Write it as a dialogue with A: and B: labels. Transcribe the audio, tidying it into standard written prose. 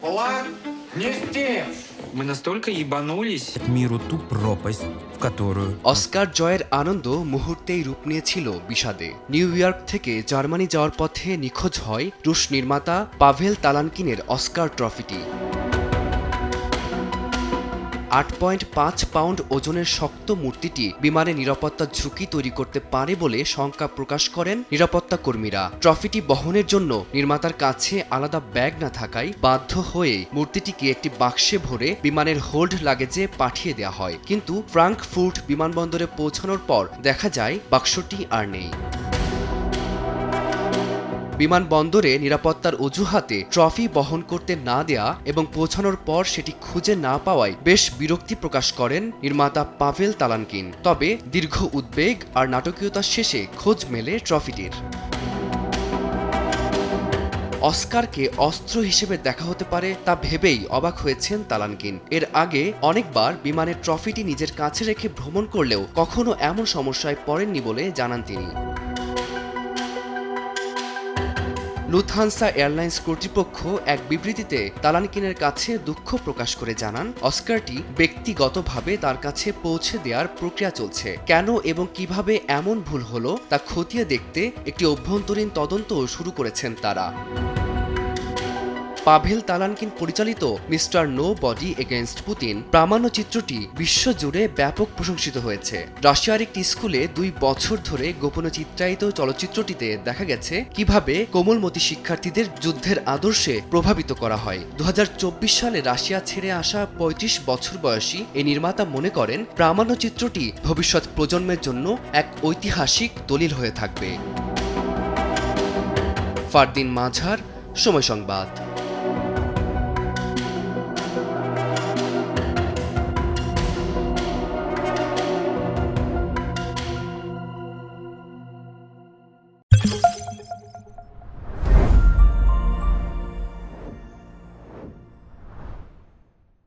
A: План не здесь.
B: Мы настолько ебанулись.
C: Миру ту пропасть, в которую...
D: Oscar জয়ের আনন্দ মুহূর্তেই রূপ নিয়েছিল বিষাদে। নিউ ইয়র্ক থেকে জার্মানি যাওয়ার পথে নিখোঁজ হয় রুশ নির্মাতা পাভেল তালানকিনের অস্কার ট্রফিটি। 8.5 পাউন্ড ওজনের শক্ত মূর্তিটি বিমানে নিরাপত্তার ঝুঁকি তৈরি করতে পারে বলে শঙ্কা প্রকাশ করেন নিরাপত্তা কর্মীরা। ট্রফিটি বহনের জন্য নির্মাতার কাছে আলাদা ব্যাগ না থাকায় বাধ্য হয়ে মূর্তিটিকে একটি বাক্সে ভরে বিমানের হোল্ড লাগেজে পাঠিয়ে দেওয়া হয়, কিন্তু ফ্রাঙ্কফুর্ট বিমানবন্দরে পৌঁছানোর পর দেখা যায় বাক্সটি আর নেই। বিমানবন্দরে নিরাপত্তার অজুহাতে ট্রফি বহন করতে না দেয়া এবং পৌঁছানোর পর সেটি খুঁজে না পাওয়ায় বেশ বিরক্তি প্রকাশ করেন নির্মাতা পাভেল তালানকিন। তবে দীর্ঘ উদ্বেগ আর নাটকীয়তার শেষে খোঁজ মেলে ট্রফিটির। অস্কারকে অস্ত্র হিসেবে দেখা হতে পারে তা ভেবেই অবাক হয়েছেন তালানকিন। এর আগে অনেকবার বিমানের ট্রফিটি নিজের কাছে রেখে ভ্রমণ করলেও কখনো এমন সমস্যায় পড়েননি বলে জানান তিনি। লুফথানসা এয়ারলাইন্স কর্তৃপক্ষ এক বিবৃতিতে তালানকিনের কাছে দুঃখ প্রকাশ করে জানান, অস্কারটি ব্যক্তিগতভাবে তার কাছে পৌঁছে দেওয়ার প্রক্রিয়া চলছে। কেন এবং কিভাবে এমন ভুল হলো তা খতিয়ে দেখতে একটি অভ্যন্তরীণ তদন্ত শুরু করেছেন তারা। পাভেল তালানকিন পরিচালিত mister nobody against Putin প্রামাণ্যচিত্রটি বিশ্বজুড়ে ব্যাপক প্রশংসিত হয়েছে। রাশিয়ার একটি স্কুলে 2 বছর ধরে গোপনে চিত্রায়িত চলচ্চিত্রটিতে দেখা গেছে কিভাবে কোমলমতি শিক্ষার্থীদের যুদ্ধের আদর্শে প্রভাবিত করা হয়। 2024 সালে রাশিয়া ছেড়ে আসা 35 বছর বয়সী এই নির্মাতা মনে করেন প্রামাণ্যচিত্রটি ভবিষ্যৎ প্রজন্মের জন্য এক ঐতিহাসিক দলিল হয়ে থাকবে। ফারদিন মাঝার, সময় সংবাদ।